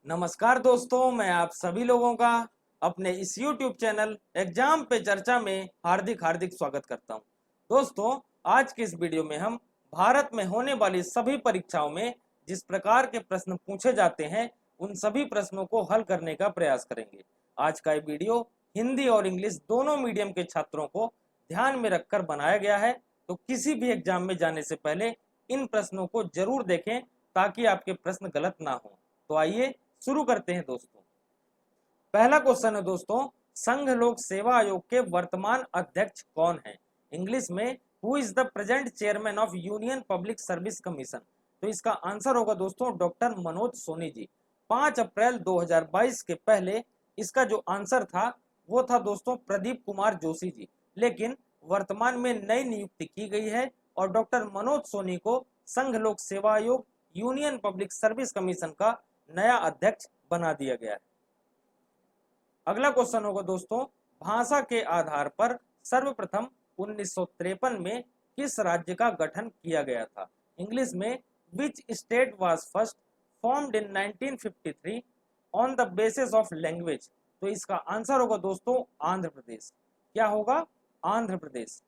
नमस्कार दोस्तों, मैं आप सभी लोगों का अपने इस YouTube चैनल एग्जाम पे चर्चा में हार्दिक हार्दिक स्वागत करता हूं। दोस्तों, आज के इस वीडियो में हम भारत में होने वाली सभी परीक्षाओं में जिस प्रकार के प्रश्न पूछे जाते हैं उन सभी प्रश्नों को हल करने का प्रयास करेंगे। आज का ये वीडियो हिंदी और इंग्लिश दोनों मीडियम के छात्रों को ध्यान में रखकर बनाया गया है, तो किसी भी एग्जाम में जाने से पहले इन प्रश्नों को जरूर देखें ताकि आपके प्रश्न गलत ना हो। तो आइए शुरू करते हैं दोस्तों। पहला क्वेश्चन है दोस्तों, संघ लोक सेवा आयोग के वर्तमान अध्यक्ष कौन है? इंग्लिश में who is the present chairman of union public service commission? तो इसका आंसर होगा दोस्तों डॉक्टर मनोज सोनी जी। 5 अप्रैल 2022 के पहले इसका जो आंसर था वो था दोस्तों प्रदीप कुमार जोशी जी, लेकिन वर्तमान में नई नियुक्ति की गई है और डॉक्टर मनोज सोनी को संघ लोक सेवा आयोग यूनियन पब्लिक सर्विस कमीशन का नया अध्यक्ष बना दिया गया है। अगला क्वेश्चन होगा दोस्तों, भाषा के आधार पर सर्वप्रथम 1953 में किस राज्य का गठन किया गया था? इंग्लिश में which state was first formed in 1953 on the basis of language? तो इसका आंसर होगा दोस्तों आंध्र प्रदेश। क्या होगा? आंध्र प्रदेश।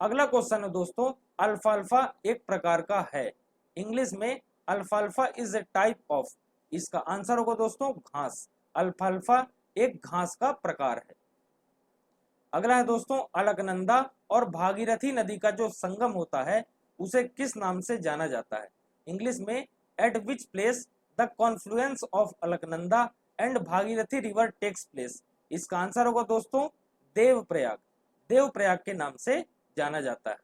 अगला क्वेश्चन है दोस्तों, अल्फाल्फा एक प्रकार का है। इंग्लिश में अल्फाल्फा इज ए टाइप ऑफ। इसका आंसर होगा दोस्तों घास। अल्फाल्फा एक घास का प्रकार है। अगला है दोस्तों, अलकनंदा और भागीरथी नदी का जो संगम होता है उसे किस नाम से जाना जाता है? इंग्लिश में at which place the confluence of Alaknanda and Bhagirathi river takes place? इसका आंसर होगा दोस्तों देवप्रयाग। देवप्रयाग के नाम से जाना जाता है।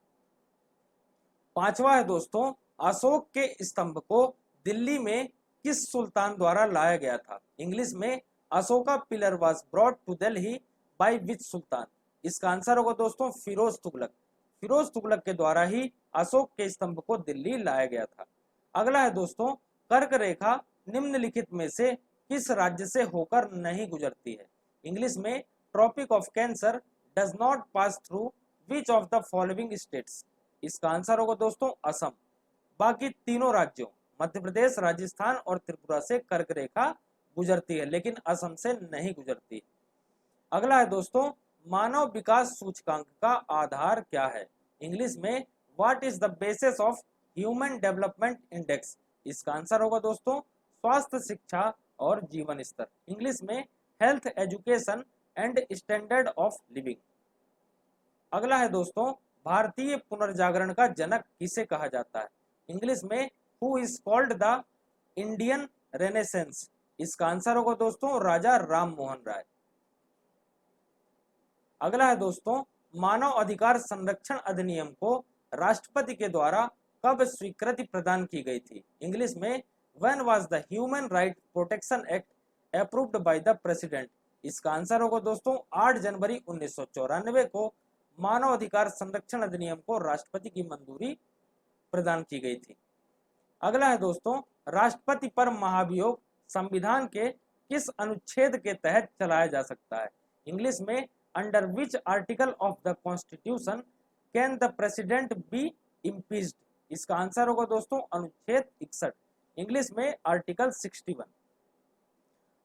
पांचवा है दोस्तों, अशोक के स्तंभ को दिल्ली में किस सुल्तान द्वारा लाया गया था? इंग्लिश में Ashoka pillar was brought to Delhi by which sultan? इसका आंसर होगा दोस्तों फिरोज तुगलक। फिरोज तुगलक के द्वारा ही अशोक के स्तंभ को दिल्ली लाया गया था। अगला है दोस्तों, कर्क रेखा निम्नलिखित में से किस राज्य से होकर नहीं गुजरती है? इंग्लिश में tropic of cancer does not pass through which of the following states? इसका आंसर होगा दोस्तों असम। बाकी तीनों राज्यों मध्य प्रदेश, राजस्थान और त्रिपुरा से कर्क रेखा गुजरती है, लेकिन असम से नहीं गुजरती। अगला है दोस्तों, मानव विकास सूचकांक का आधार क्या है? इंग्लिश में what is the basis of human development index? इसका आंसर होगा दोस्तों स्वास्थ्य, शिक्षा और जीवन स्तर। इंग्लिश में health, education and standard of living. अगला है दोस्तों, भारतीय पुनर्जागरण का जनक किसे कहा जाता है? इंग्लिश में who is called the Indian renaissance? इसका आंसर होगा दोस्तों राजा राम मोहन राय। अगला है दोस्तों, मानव अधिकार संरक्षण अधिनियम को राष्ट्रपति के द्वारा कब स्वीकृति प्रदान की गई थी? इंग्लिश में when was the human right protection act approved by the president? इसका आंसर होगा दोस्तों 8 जनवरी 1994 को मानव अधिकार संरक्षण अधिनियम को राष्ट्रपति की मंजूरी प्रदान की गई थी। अगला है दोस्तों, राष्ट्रपति पर महाभियोग संविधान के किस अनुच्छेद के तहत चलाया जा सकता है? इंग्लिश में under which article of the constitution can the president be impeached? इसका आंसर होगा दोस्तों अनुच्छेद 61। इंग्लिश में आर्टिकल 61।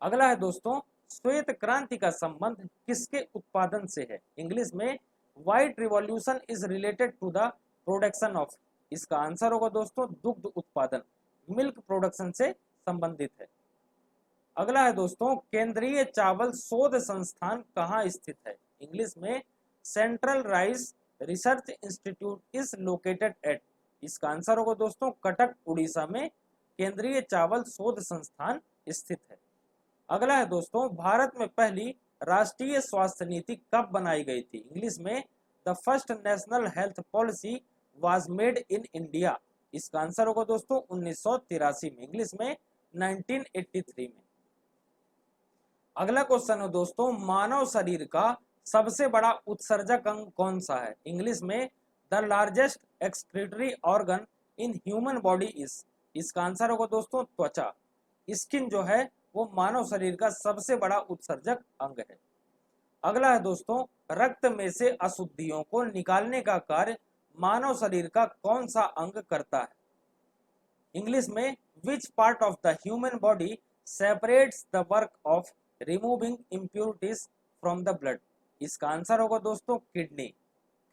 अगला है दोस्तों, श्वेत क्रांति का संबंध किसके उत्पादन से है? इंग्लिश में white revolution is related to the production of? इसका आंसर होगा दोस्तों दुग्ध उत्पादन, मिल्क प्रोडक्शन से संबंधित है। अगला है दोस्तों, केंद्रीय चावल शोध संस्थान कहाँ स्थित है? इंग्लिश में central rice research institute is located at? इसका आंसर होगा दोस्तों कटक, उड़ीसा में केंद्रीय चावल शोध संस्थान स्थित है। अगला है दोस्तों, भारत में पहली राष्ट्रीय स्वास्थ्य नीति कब बनाई गई थी? इंग्लिश में the first national health policy was made in India? इसका आंसर होगा दोस्तों 1983 में। इंग्लिश में 1983 में। अगला क्वेश्चन है दोस्तों, मानव शरीर का सबसे बड़ा उत्सर्जक अंग कौन सा है? इंग्लिश में the largest excretory organ in human body is? इसका आंसर होगा दोस्तों त्वचा। स्किन जो है वो मानव शरीर का सबसे बड़ा उत्सर्जक अंग है। अगला है दोस्तों, रक्त में से अशुद्धियों को निकालने का कार्य मानव शरीर का कौन सा अंग करता है? इंग्लिश में which part of the human body separates the work of removing impurities from the blood? इसका आंसर होगा दोस्तों किडनी।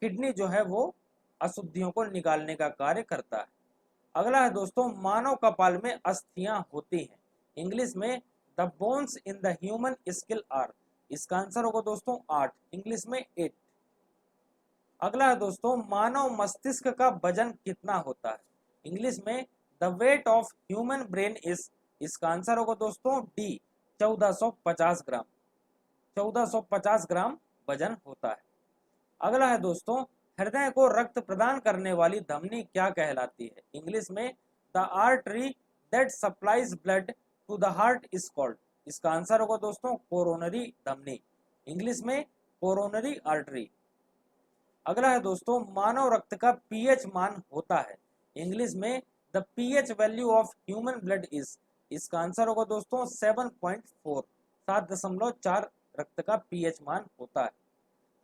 किडनी जो है वो अशुद्धियों को निकालने का कार्य करता है। अगला है दोस्तों, मानव कपाल में अस्थियां होती हैं। इंग्लिश में the bones in the human skull are? इसका आंसर होगा दोस्तों 8, इंग्लिश में 8। अगला है दोस्तों, मानव मस्तिष्क का वजन कितना होता है? इंग्लिश में the weight of human brain is? इसका आंसर होगा दोस्तों डी, 1450 ग्राम। 1450 ग्राम वजन होता है। अगला है दोस्तों, हृदय को रक्त प्रदान करने वाली धमनी क्या कहलाती है? इंग्लिश में the artery that supplies blood to the heart is called? इसका आंसर होगा दोस्तों कोरोनरी धमनी, इंग्लिश में कोरोनरी आर्टरी। अगला है दोस्तों, मानव रक्त का पीएच मान होता है। इंग्लिश में the pH value of human blood is? इसका आंसर होगा दोस्तों 7.4, 7.4 रक्त का पीएच मान होता है।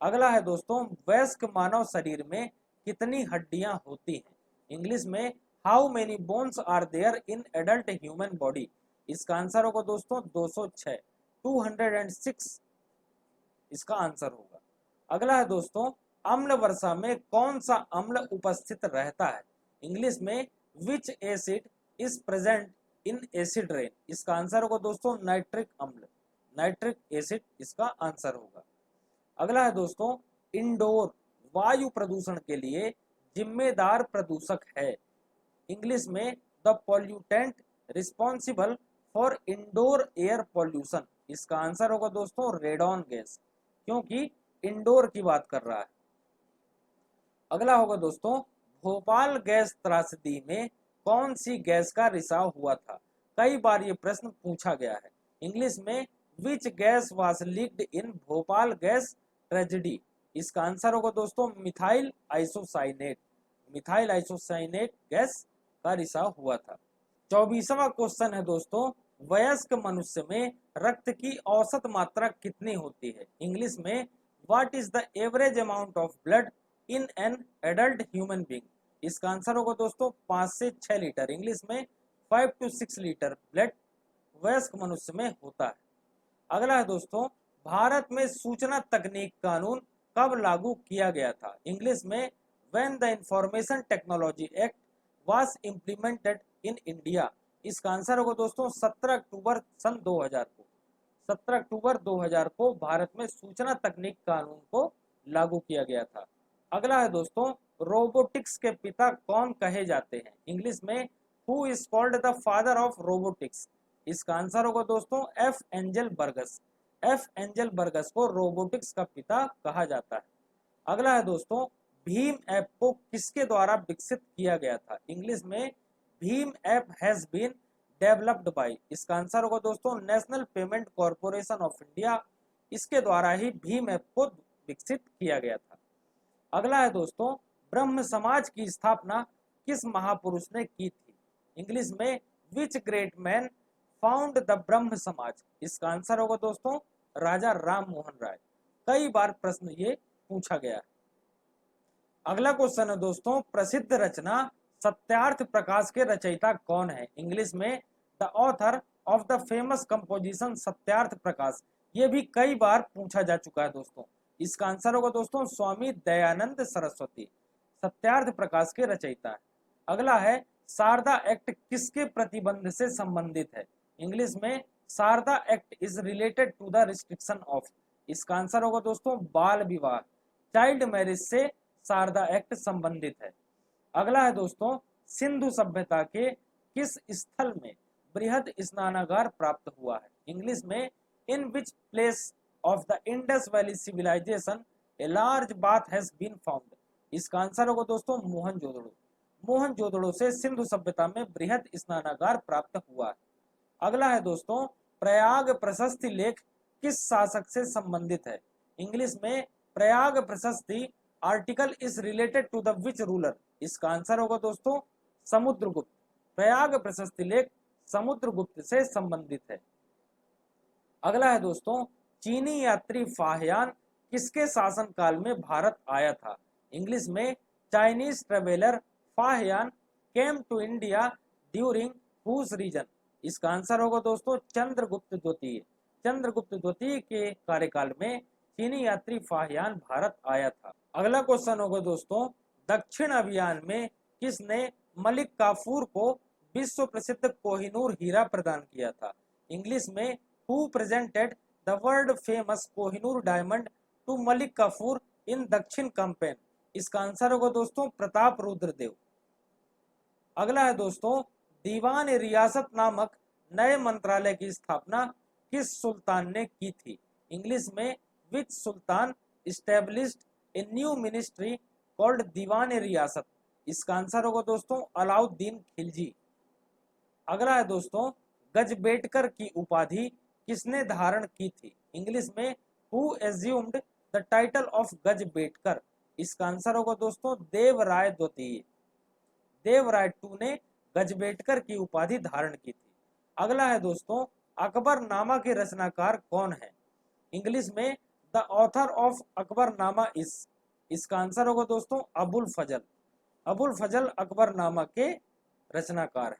अगला है दोस्तों, वयस्क मानव शरीर में कितनी हड्डियां होती हैं? इंग्लिश में how many bones are there in adult human body? इसका आंसर होगा दोस्तों 206, 206 इसका आंसर होगा। अगला है दोस्तों, अम्ल वर्षा में कौन सा अम्ल उपस्थित रहता है? इंग्लिश में विच acid is present in acid rain? इसका आंसर होगा दोस्तों नाइट्रिक अम्ल, नाइट्रिक एसिड इसका आंसर होगा। अगला है दोस्तों, इंडोर वायु प्रदूषण के लिए जिम्मेदार प्रदूषक है? इंग्लिश में the pollutant responsible for indoor air pollution? इसका आंसर होगा दोस्तों रेडॉन गैस, क्योंकि इंडोर की बात कर रहा है। अगला होगा दोस्तों, भोपाल गैस त्रासदी में कौन सी गैस का रिसाव हुआ था? कई बार ये प्रश्न पूछा गया है। इंग्लिश में which gas was leaked in Bhopal gas tragedy? इसका आंसर होगा दोस्तों methyl isocyanate, methyl isocyanate gas का रिसाव हुआ था। 24वां क्वेश्चन है दोस्तों, वयस्क मनुष्य में रक्त की औसत मात्रा कितनी होती है? इंग्लिश में what is the average amount of blood in an adult human being? इसका आंसर होगा दोस्तों 5 से 6 लीटर, इंग्लिश में 5 to 6 लीटर ब्लड वयस्क मनुष्य में होता है। अगला है दोस्तों, भारत में सूचना तकनीक कानून कब लागू किया गया था? इंग्लिश में when the information technology act was implemented in India? इसका आंसर होगा दोस्तों 17 अक्टूबर सन 2000 को, 17 अक्टूबर 2000 को भारत में सूचना तकनीक कानून को लागू किया गया था। अगला है दोस्तों, रोबोटिक्स के पिता कौन कहे जाते हैं? इंग्लिश में who is called the father of robotics? इसका आंसर होगा दोस्तों F angel Burgess, F angel Burgess को रोबोटिक्स का पिता कहा जाता है। अगला है दोस्तों, भीम ऐप को किसके द्वारा विकसित किया गया था? इंग्लिश में Bhim app has been developed by? इसका आंसर होगा दोस्तों National Payment Corporation of India, इसके द्वारा ही भीम ऐप को विकसित किया गया था। अगला है दोस्तों, ब्रह्म समाज की स्थापना किस महापुरुष ने की थी? इंग्लिश में विच ग्रेट मैन फाउंड द ब्रह्म समाज? इसका आंसर होगा दोस्तों राजा राम मोहन राय। कई बार प्रश्न ये पूछा गया है। अगला क्वेश्चन है दोस्तों, प्रसिद्ध रचना सत्यार्थ प्रकाश के रचयिता कौन है? इंग्लिश में the author of the famous composition Satyarth Prakash. ये भी कई बार पूछा जा चुका है दोस्तों। इसका आंसर होगा दोस्तों स्वामी दयानंद सरस्वती, सत्यार्थ प्रकाश के रचयिता है। अगला है, शारदा एक्ट किसके प्रतिबंध से संबंधित है? इंग्लिश में Sharda act is related to the restriction of? इसका आंसर होगा दोस्तों बाल विवाह, चाइल्ड मैरिज से शारदा एक्ट संबंधित है। अगला है दोस्तों, सिंधु सभ्यता के किस स्थल में बृहद स्नानागार प्राप्त हुआ है? इंग्लिश में in which place of the Indus valley civilization a large bath has been found? इसका आंसर होगा दोस्तों मोहनजोदड़ो, मोहनजोदड़ो से सिंधु सभ्यता में बृहद स्नानागार प्राप्त हुआ है। अगला है दोस्तों, प्रयाग प्रशस्ति लेख किस शासक से संबंधित है? इंग्लिश में Prayag Prashasti article is related to the which ruler? इसका आंसर होगा दोस्तों समुद्रगुप्त, प्रयाग प्रशस्ति लेख समुद्रगुप्त से संबंधित है। अगला है दोस्तों, चीनी यात्री फाहियान किसके शासन काल में भारत आया था? इंग्लिश में Chinese traveller Fahien came to India during whose reign? इसका आंसर होगा दोस्तों चंद्रगुप्त द्वितीय। चंद्रगुप्त द्वितीय के कार्यकाल में चीनी यात्री फाहियान भारत आया था। अगला क्वेश्चन होगा दोस्तों, दक्षिण अभियान में किसने मलिक काफूर को विश्व प्रसिद्ध कोहिनूर हीरा प्रदान किया था? इंग्लिश में who presented the world famous Kohinoor diamond to Malik Kafur in Dakshin campaign? इसका आंसर होगा दोस्तों प्रताप रुद्रदेव। अगला है दोस्तों, दीवान रियासत नामक नए मंत्रालय की स्थापना किस सुल्तान ने की थी? इंग्लिश में which sultan established a new ministry called Diwan Riyasat? इसका आंसर होगा दोस्तों अलाउद्दीन खिलजी। अगला है दोस्तों, गजबेटकर की उपाधि किसने धारण की थी? इंग्लिश में who assumed the title of Gajbetekar? इसका आंसर होगा दोस्तों देवराय द्वितीय। देवराय टू ने गजबेटकर की उपाधि धारण की थी। अगला है दोस्तों, अकबरनामा के रचनाकार कौन है? इंग्लिश में the author of Akbarnama is? इसका आंसर होगा दोस्तों अबुल फजल। अबुल फजल अकबरनामा के रचनाकार है।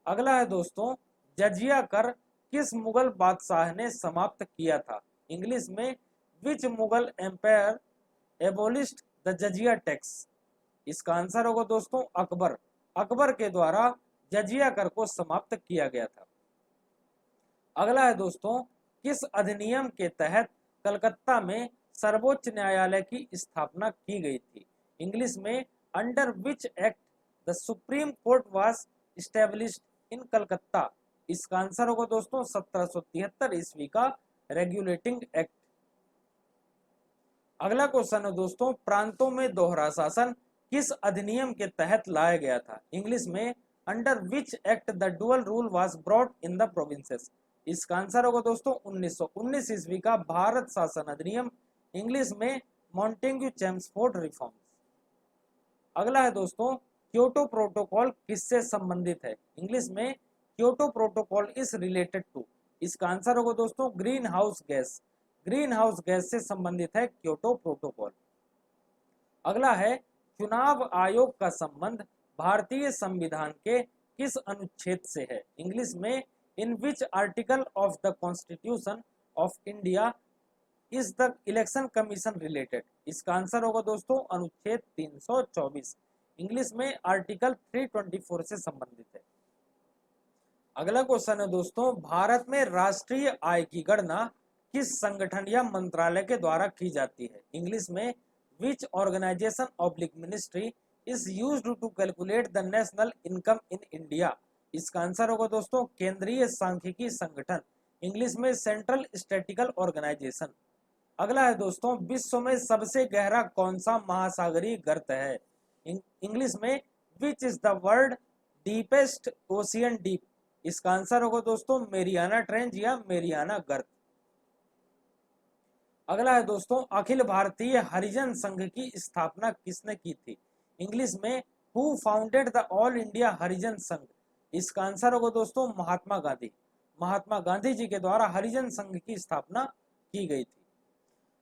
अगला है दोस्तों, जजिया कर किस मुगल बादशाह ने समाप्त किया था? इंग्लिश में which Mughal empire abolished the jizya tax? इसका आंसर होगा दोस्तों अकबर। अकबर के द्वारा जजिया कर को समाप्त किया गया था। अगला है दोस्तों, किस अधिनियम के तहत कलकत्ता में सर्वोच्च न्यायालय की स्थापना की गई थी? इंग्लिश में under which act the supreme court was established in Calcutta? इसका आंसर होगा दोस्तों 1773 ईस्वी का रेगुलेटिंग एक्ट। अगला क्वेश्चन है दोस्तों, प्रांतों में दोहरा शासन किस अधिनियम के तहत लाया गया था? इंग्लिश में under which act the dual rule was brought in the provinces? इसका आंसर होगा दोस्तों 1919 ईस्वी का भारत शासन अधिनियम। इंग्लिश में मॉन्टेग्यू चेम्सफोर्ड रिफॉर्म्स। अगला है दोस्तों, क्योटो प्रोटोकॉल किससे संबंधित है? इंग्लिश में Kyoto protocol is related to? इसका आंसर होगा दोस्तों greenhouse gas. Greenhouse gas से संबंधित है क्योटो प्रोटोकॉल। अगला है, चुनाव आयोग का संबंध भारतीय संविधान के किस अनुच्छेद से है? इंग्लिश में in which article of the constitution of India is the election commission related? इसका आंसर होगा दोस्तों अनुच्छेद 324। इंग्लिश में आर्टिकल 324 से संबंधित है। अगला क्वेश्चन है दोस्तों, भारत में राष्ट्रीय आय की गणना किस संगठन या मंत्रालय के द्वारा की जाती है? इंग्लिश में which organization oblique ministry is used to calculate the national income in India? इसका आंसर होगा दोस्तों केंद्रीय सांख्यिकी संगठन। इंग्लिश में सेंट्रल स्टैटिस्टिकल ऑर्गेनाइजेशन। अगला है दोस्तों, विश्व में सबसे गहरा कौन सा महासागरीय गर्त है? इंग्लिश में which is the world deepest ocean deep? इसका आंसर होगा दोस्तों मेरियाना ट्रेंच या मेरियाना गर्त। अगला है दोस्तों, अखिल भारतीय हरिजन संघ की स्थापना किसने की थी? इंग्लिश में who founded the all India Harijan Sangh? इसका आंसर होगा दोस्तों महात्मा गांधी। महात्मा गांधी जी के द्वारा हरिजन संघ की स्थापना की गई थी।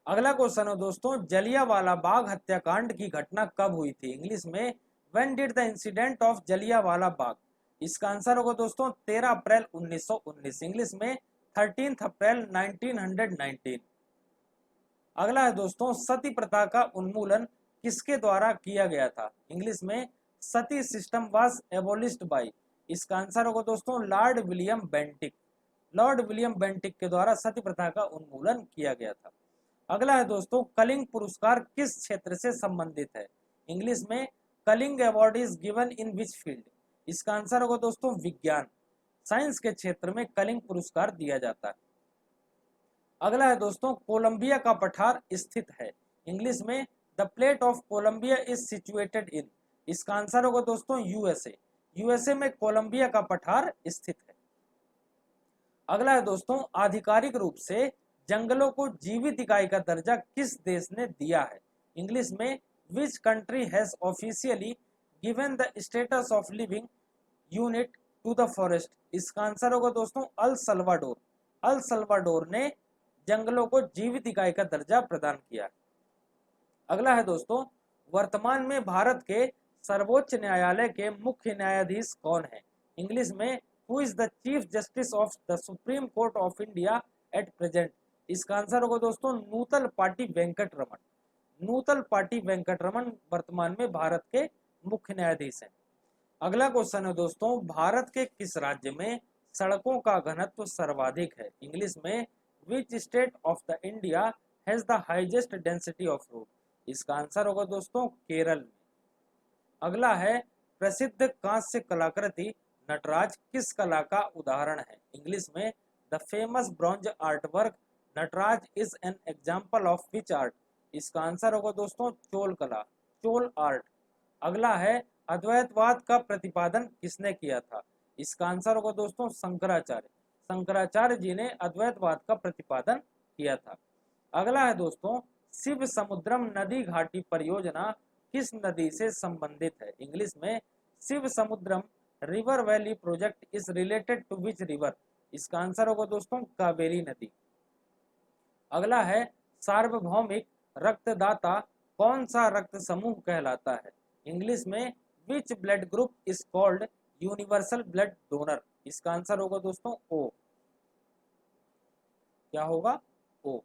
अगला क्वेश्चन है दोस्तों, जलियांवाला बाग हत्याकांड की घटना कब हुई थी? इंग्लिश में when did the incident of Jallianwala Bagh? इसका आंसर होगा दोस्तों 13 अप्रैल 1919। इंग्लिश में 13 अप्रैल 1919। अगला है दोस्तों, सती प्रथा का उन्मूलन किसके द्वारा किया गया था? इंग्लिश में सती सिस्टम वाज एबोलिश्ड बाय? इसका आंसर होगा दोस्तों Lord William Bentinck. Lord William Bentinck के द्वारा सती प्रथा का उन्मूलन किया गया था। अगला है दोस्तों, कलिंग पुरस्कार किस क्षेत्र से संबंधित है? इंग्लिश में Kalinga award is given in which field? इसका आंसर होगा दोस्तों विज्ञान। साइंस के क्षेत्र में कलिंग पुरस्कार दिया जाता है। अगला है दोस्तों, कोलंबिया का पठार स्थित है? इंग्लिश में the plateau of Columbia is situated in? इसका आंसर होगा दोस्तों यूएसए। यूएसए में कोलंबिया का पठार स्थित है। अगला है दोस्तों, आधिकारिक रूप से जंगलों को जीवित इकाई का दर्जा किस देश ने दिया है? इंग्लिश में which country has officially given the status of living unit to the forest? इसका आंसर होगा दोस्तों अल सल्वाडोर। अल सल्वाडोर ने जंगलों को जीवित इकाई का दर्जा प्रदान किया। अगला है दोस्तों, वर्तमान में भारत के सर्वोच्च न्यायालय के मुख्य न्यायाधीश कौन है? इंग्लिश में who is the chief justice of the supreme court of India at present. इसका आंसर होगा दोस्तों नूतल पाटी वेंकट रमन। नूतल पाटी वेंकट रमन वर्तमान में भारत के मुख्य न्यायाधीश हैं। अगला क्वेश्चन है दोस्तों, भारत के किस राज्य में सड़कों का घनत्व सर्वाधिक है। इंग्लिश में विच state of the India has the highest density of road. इसका आंसर होगा दोस्तों केरल में। अगला है, प्रसिद्ध कांस्य कलाकृति नटराज किस कला का उदाहरण है। इंग्लिश में the famous bronze artwork Nataraja is an example of which art. इसका आंसर होगा दोस्तों चोल कला, चोल आर्ट। अगला है, अद्वैतवाद का प्रतिपादन किसने किया था। इसका आंसर होगा दोस्तों शंकराचार्य। शंकराचार्य जी ने अद्वैतवाद का प्रतिपादन किया था। अगला है दोस्तों, शिव समुद्रम नदी घाटी परियोजना किस नदी से संबंधित है। इंग्लिश में Shiva Samudram river valley project is related to which river. इसका आंसर होगा दोस्तों कावेरी नदी। अगला है, सार्वभौमिक रक्तदाता कौन सा रक्त समूह कहलाता है। इंग्लिश में which blood group is called universal blood donor. इसका आंसर होगा दोस्तों ओ। क्या होगा, ओ।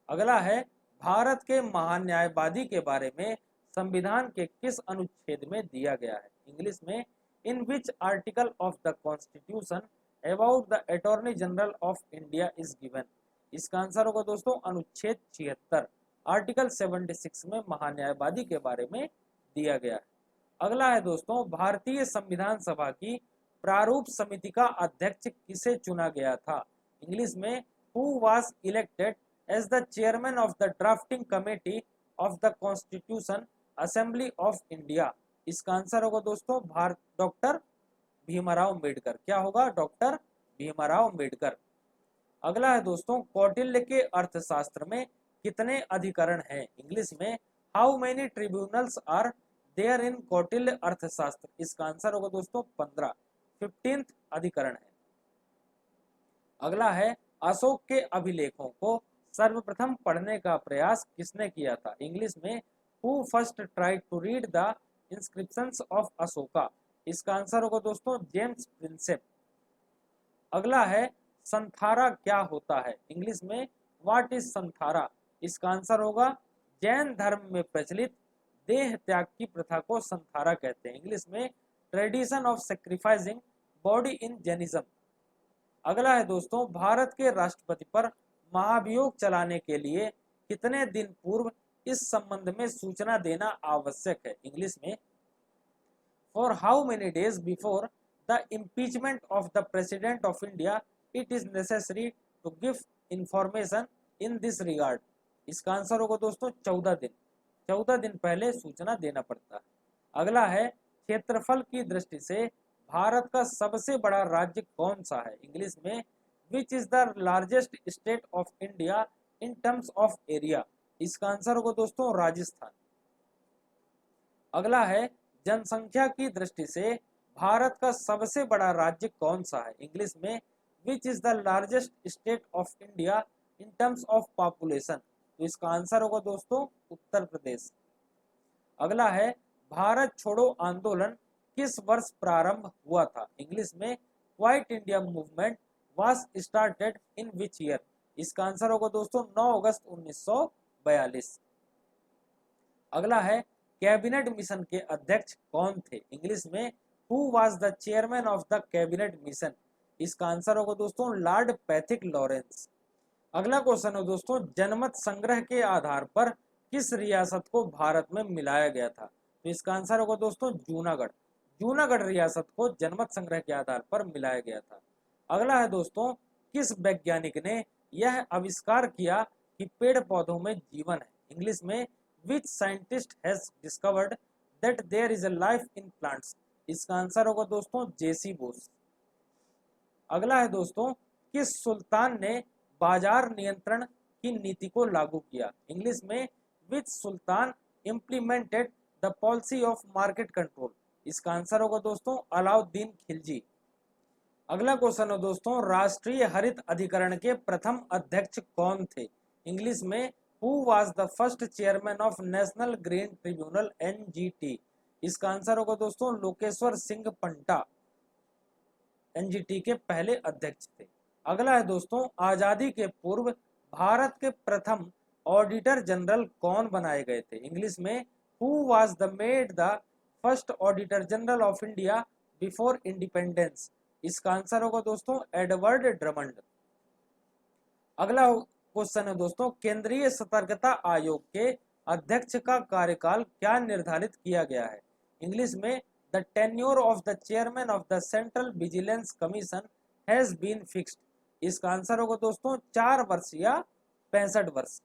अगला है, भारत के महान्यायवादी के बारे में संविधान के किस अनुच्छेद में दिया गया है। इंग्लिश में in which article of the constitution about the attorney general of India is given. इसका आंसर होगा दोस्तों अनुच्छेद 76, आर्टिकल 76 में महान्यायवादी के बारे में दिया गया है। अगला है दोस्तों, भारतीय संविधान सभा की प्रारूप समिति का अध्यक्ष किसे चुना गया था। इंग्लिश में who was elected as the chairman of the drafting committee of the constitution assembly of India. इसका आंसर होगा दोस्तों डॉक्टर भीमराव अम्बेडकर। क्या होगा, डॉक्टर भीमराव अम्बेडकर। अगला है दोस्तों, कौटिल्य के अर्थशास्त्र में कितने अधिकरण हैं। इंग्लिश में how many tribunals are there in Kautilya Arthashastra. इसका आंसर होगा दोस्तों 15, 15th अधिकरण है। अगला है, अशोक के अभिलेखों को सर्वप्रथम पढ़ने का प्रयास किसने किया था। इंग्लिश में who first tried to read the inscriptions of Ashoka. इसका आंसर होगा दोस्तों जेम्स प्रिंसेप। अगला है, संथारा क्या होता है। इंग्लिश में व्हाट इज संथारा। इसका आंसर होगा जैन धर्म में प्रचलित देह त्याग की प्रथा को संथारा कहते हैं। इंग्लिश में tradition of sacrificing body in Jainism. अगला है दोस्तों, भारत के राष्ट्रपति पर महाभियोग चलाने के लिए कितने दिन पूर्व इस संबंध में सूचना देना आवश्यक है। इंग्लिश में for how many days before the impeachment of the president of India it is necessary to give information in this regard. इसका आंसर होगा दोस्तों 14 दिन। 14 दिन पहले सूचना देना पड़ता है। अगला है, क्षेत्रफल की दृष्टि से भारत का सबसे बड़ा राज्य कौन सा है। इंग्लिश में which is the largest state of India in terms of area. इसका आंसर होगा दोस्तों राजस्थान। अगला है, जनसंख्या की दृष्टि से भारत का सबसे बड़ा राज्य कौन सा है। इंग्लिश में which is the largest state of India in terms of population. तो इसका आंसर होगा दोस्तों उत्तर प्रदेश। अगला है, भारत छोड़ो आंदोलन किस वर्ष प्रारंभ हुआ था। इंग्लिश में quite India movement was started in which year. इसका आंसर होगा दोस्तों 9 अगस्त 1942। अगला है, कैबिनेट मिशन के अध्यक्ष कौन थे। इंग्लिश में who was the chairman of the cabinet mission. इसका आंसर होगा दोस्तों लॉर्ड पैथिक लॉरेंस। अगला क्वेश्चन है दोस्तों, जनमत संग्रह के आधार पर किस रियासत को भारत में मिलाया गया था। तो इसका आंसर होगा दोस्तों जूनागढ़। जूनागढ़ रियासत को जनमत संग्रह के आधार पर मिलाया गया था। अगला है दोस्तों, किस वैज्ञानिक ने यह आविष्कार किया कि पेड़ पौधों में जीवन है। इंग्लिश में which scientist has discovered that there is a life in plants. इसका आंसर होगा दोस्तों जेसी बोस। अगला है दोस्तों, किस सुल्तान ने बाजार नियंत्रण की नीति को लागू किया। इंग्लिश में which sultan implemented the policy of market control. इसका आंसर होगा दोस्तों अलाउद्दीन खिलजी। अगला क्वेश्चन है दोस्तों, राष्ट्रीय हरित अधिकरण के प्रथम अध्यक्ष कौन थे। इंग्लिश में who was the first chairman of national green tribunal NGT. इसका आंसर होगा दोस्तों लोकेश्वर सिंह पंटा। एनजीटी के पहले अध्यक्ष थे। अगला है दोस्तों, आजादी के पूर्व भारत के प्रथम ऑडिटर जनरल कौन बनाए गए थे? इंग्लिश में who was the made the first auditor general of India before independence? इसका आंसर होगा दोस्तों एडवर्ड ड्रमंड। अगला क्वेश्चन है दोस्तों, केंद्रीय सतर्कता आयोग के अध्यक्ष का कार्यकाल क्या निर्धारित किया गया है? इंग्लिश में the tenure of the chairman of the central vigilance commission has been fixed. इसका आंसर होगा दोस्तों 4 वर्ष या 65 वर्ष।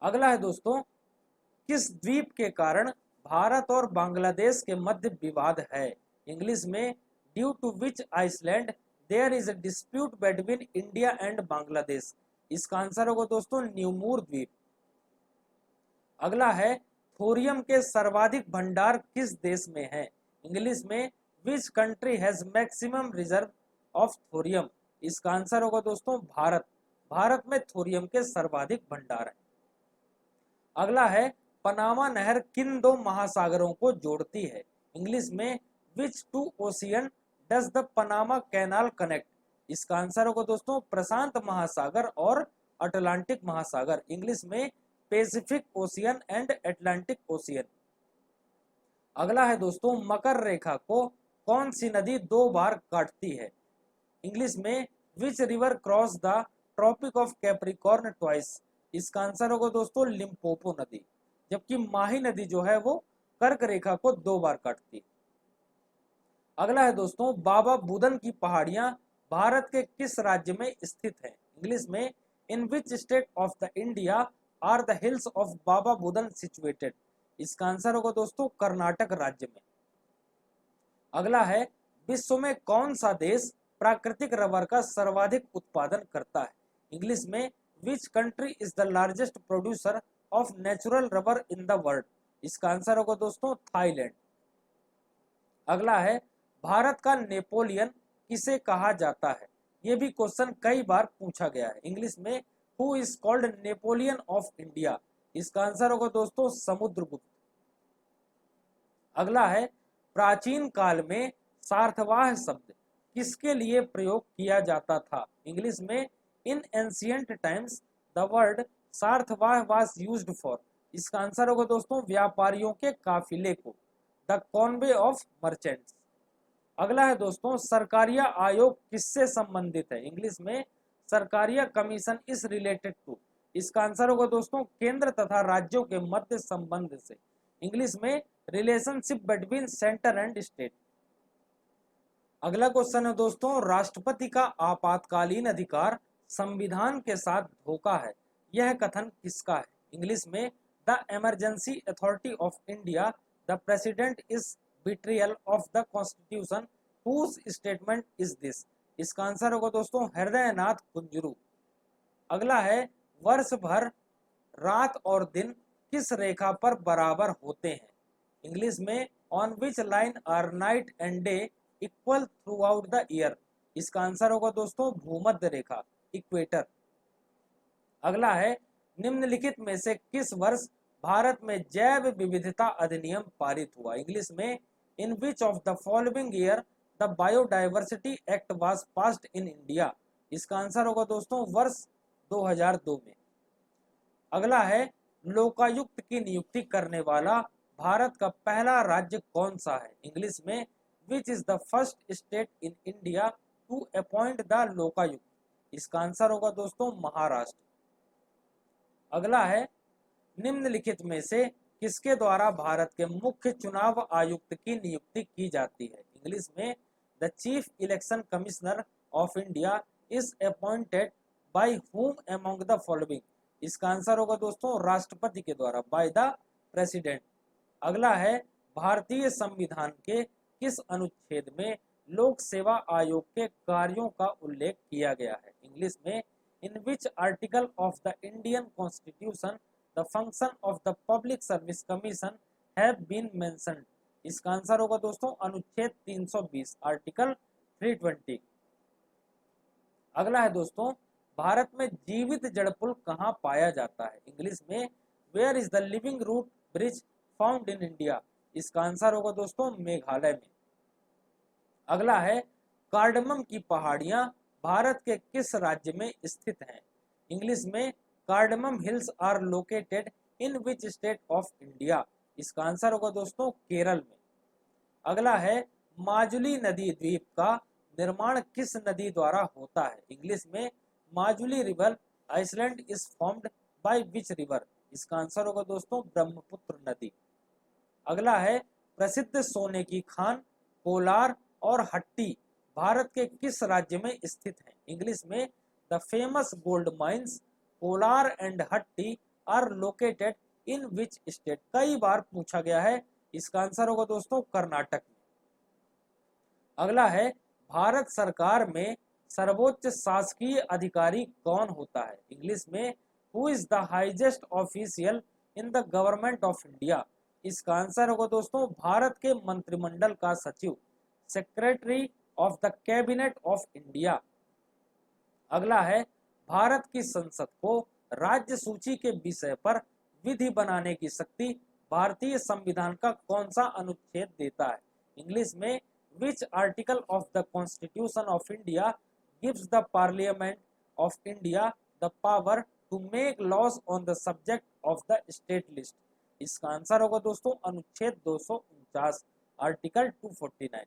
अगला है दोस्तों, किस द्वीप के कारण भारत और बांग्लादेश के मध्य विवाद है? इंग्लिश में due to which island there is a dispute between India and Bangladesh. इसका आंसर होगा दोस्तों न्यूमूर द्वीप। अगला है, थोरियम के सर्वाधिक भंडार किस देश में है? इंग्लिश में which country has maximum reserve of thorium? इसका आंसर होगा दोस्तों भारत। भारत में थोरियम के सर्वाधिक भंडार है। अगला है, पनामा नहर किन 2 महासागरों को जोड़ती है? इंग्लिश में विच 2 ocean does the Panama canal connect? इसका आंसर होगा दोस्तों प्रशांत महासागर और अटलांटिक महासागर। इंग्लिश में Pacific ocean and Atlantic ocean. अगला है दोस्तों, मकर रेखा को कौन सी नदी 2 बार काटती है? इंग्लिश में which river cross the tropic of capricorn twice? इसका आंसर होगा दोस्तों लिम्पोपो नदी। जबकि माही नदी जो है वो कर्क रेखा को 2 बार काटती है। अगला है दोस्तों, बाबा बुदन की पहाड़ियां भारत के किस राज्य में स्थित हैं? इंग्लिश में in which state of the India are the hills of Baba Budan situated? इसका आंसर होगा दोस्तों कर्नाटक राज्य में। अगला है, विश्व में कौन सा देश प्राकृतिक रबर का सर्वाधिक उत्पादन करता है? इंग्लिश में which country is the largest producer of natural rubber in the world? इसका आंसर होगा दोस्तों थाईलैंड। अगला है, भारत का नेपोलियन किसे कहा जाता है? यह भी क्वेश्चन कई बार पूछा गया है। इंग्लिश में who is called Napoleon of India? इसका आंसर होगा दोस्तों समुद्रगुप्त। अगला है, प्राचीन काल में सार्थवाह शब्द किसके लिए प्रयोग किया जाता था? इंग्लिश में in ancient times the word सार्थवाह वाज यूज्ड फॉर? इसका आंसर होगा दोस्तों व्यापारियों के काफिले को, द कॉन्वे ऑफ मर्चेंट्स। अगला है दोस्तों, सरकारिया आयोग किससे संबंधित है? इंग्लिश में Sarkaria commission is related to? इसका आंसर होगा दोस्तों केंद्र तथा राज्यों के मध्य संबंध से। इंग्लिश में relationship between centre and state. अगला क्वेश्चन है दोस्तों, राष्ट्रपति का आपातकालीन अधिकार संविधान के साथ धोखा है, यह कथन किसका है? इंग्लिश में the emergency authority of India the president is betrayal of the constitution whose statement is this? इसका आंसर होगा दोस्तों हृदयनाथ कुंजरू। अगला है, वर्ष भर रात और दिन किस रेखा पर बराबर होते हैं? इंग्लिश में on which line are night and day equal throughout the year? इसका आंसर होगा दोस्तों भूमध्य रेखा, इक्वेटर। अगला है, निम्नलिखित में से किस वर्ष भारत में जैव विविधता अधिनियम पारित हुआ? इंग्लिश में in which of the following year the biodiversity act was passed in India? इसका आंसर होगा दोस्तों वर्ष 2002 में। अगला है, लोकायुक्त की नियुक्ति करने वाला भारत का पहला राज्य कौन सा है? इंग्लिश में which is the first state in India to appoint the Lokayukta? इसका आंसर होगा दोस्तों महाराष्ट्र। अगला है, निम्नलिखित में से किसके द्वारा भारत के मुख्य चुनाव आयुक्त की नियुक्ति की जाती है? इंग्लिश में the chief election commissioner of India is appointed by whom among the following? इसका आंसर होगा दोस्तों राष्ट्रपति के द्वारा, बाय द प्रेसिडेंट। अगला है, भारतीय संविधान के किस अनुच्छेद में लोक सेवा आयोग के कार्यों का उल्लेख किया गया है? इंग्लिश में in which article of the Indian constitution the function of the public service commission have been mentioned? इसका आंसर होगा दोस्तों अनुच्छेद 320, आर्टिकल 320। अगला है दोस्तों, भारत में जीवित जड़ पुल कहाँ पाया जाता है? इंग्लिश में where is the living root bridge found in India? इसका आंसर होगा दोस्तों मेघालय में। अगला है कार्डमम की पहाड़ियां भारत के किस राज्य में स्थित हैं? इंग्लिश में cardamom hills are located in which state of India? इसका आंसर होगा दोस्तों केरल में। अगला है माजुली नदी द्वीप का निर्माण किस नदी द्वारा होता है? इंग्लिश में Majuli river island is formed by which river? इसका आंसर होगा दोस्तों ब्रह्मपुत्र नदी। अगला है प्रसिद्ध सोने की खान कोलार और हट्टी भारत के किस राज्य में स्थित है? इंग्लिश में the famous gold mines Kolar and Hutti are located in which state? कई बार पूछा गया है, इसका आंसर होगा दोस्तों कर्नाटक में। अगला है भारत सरकार में सर्वोच्च शासकीय अधिकारी कौन होता है? इंग्लिश में who is the highest official in the government of India? इसका आंसर होगा दोस्तों भारत के मंत्रिमंडल का सचिव, secretary of the cabinet of India. अगला है भारत की संसद को राज्य सूची के विषय पर विधि बनाने की शक्ति भारतीय संविधान का कौन सा अनुच्छेद देता है? इंग्लिश में which article of the constitution of India gives the parliament of India the power to make laws on the subject of the state list? इसका आंसर होगा दोस्तों अनुच्छेद 249 आर्टिकल 249।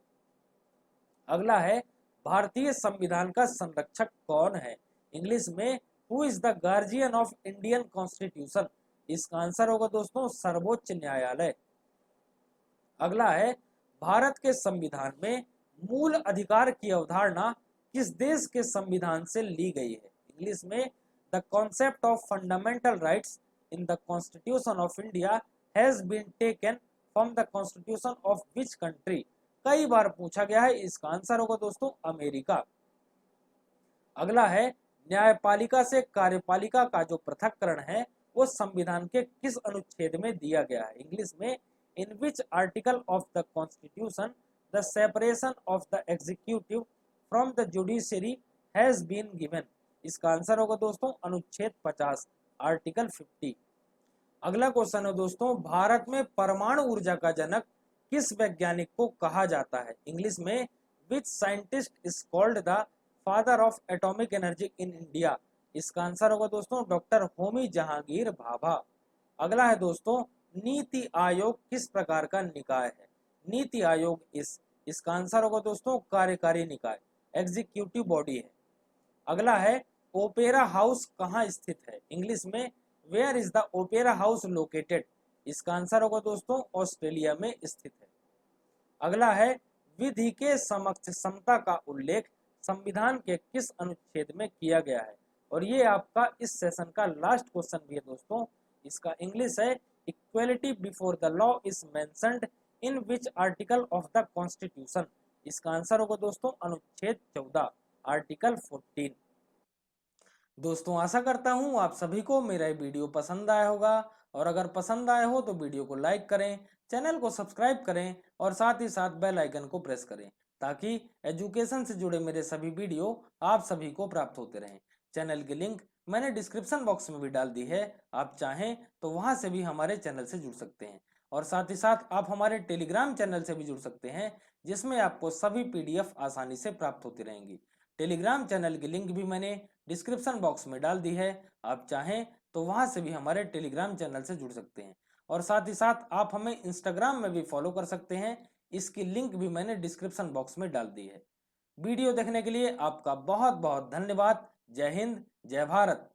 अगला है भारतीय संविधान का संरक्षक कौन है? इंग्लिश में who is the guardian of Indian constitution? इसका आंसर होगा दोस्तों सर्वोच्च न्यायालय। अगला है भारत के संविधान में मूल अधिकार की अवधारणा किस देश के संविधान से ली गई है? इंग्लिश में the concept of fundamental rights in the constitution of India has been taken from the constitution of which country? कई बार पूछा गया है, इसका आंसर होगा दोस्तों अमेरिका। अगला है न्यायपालिका से कार्यपालिका का जो पृथक्करण है वो संविधान के किस अनुच्छेद में दिया गया है? इंग्लिश में in which article of the constitution the separation of the executive from the judiciary has been given? इसका आंसर होगा दोस्तों अनुच्छेद 50 आर्टिकल 50। अगला क्वेश्चन है दोस्तों भारत में परमाणु ऊर्जा का जनक किस वैज्ञानिक को कहा जाता है? इंग्लिश में which scientist is called the father of atomic energy in India? इसका आंसर होगा दोस्तों डॉक्टर होमी जहांगीर भाभा। अगला है दोस्तों नीति आयोग किस प्रकार का निकाय है? नीति आयोग इसका आंसर होगा दोस्तों कार्यकारी निकाय, एग्जीक्यूटिव बॉडी है। अगला है ओपेरा हाउस कहाँ स्थित है? इंग्लिश में where is the opera house located? इसका आंसर होगा दोस्तों ऑस्ट्रेलिया में स्थित है। अगला है विधि के समक्ष समता का उल्लेख संविधान के किस अनुच्छेद में किया गया है? और ये आपका इस सेशन का लास्ट क्वेश्चन भी है दोस्तों। इसका इंग्लिश है equality before the law is mentioned in which article of the constitution? इसका आंसर होगा दोस्तों अनुच्छेद 14 आर्टिकल 14। दोस्तों आशा करता हूँ आप सभी को मेरा ये वीडियो पसंद आया होगा, और अगर पसंद आया हो तो वीडियो को लाइक करें, चैनल को सब्सक्राइब करें और साथ ही साथ बेल आइकन को प्रेस करें ताकि एजुकेशन से जुड़े मेरे सभी वीडियो आप सभी को प्राप्त होते रहें। चैनल की लिंक मैंने डिस्क्रिप्शन बॉक्स में भी डाल दी है, आप चाहें तो वहां से भी हमारे चैनल से जुड़ सकते हैं। और साथ ही साथ आप हमारे टेलीग्राम चैनल से भी जुड़ सकते हैं जिसमें आपको सभी PDF आसानी से प्राप्त होती रहेंगी। टेलीग्राम चैनल की लिंक भी मैंने डिस्क्रिप्शन बॉक्स में डाल दी है, आप चाहें तो वहां से भी हमारे टेलीग्राम चैनल से जुड़ सकते हैं। और साथ ही साथ आप हमें इंस्टाग्राम में भी फॉलो कर सकते हैं, इसकी लिंक भी मैंने डिस्क्रिप्शन बॉक्स में डाल दी है। वीडियो देखने के लिए आपका बहुत बहुत धन्यवाद। जय हिंद, जय भारत।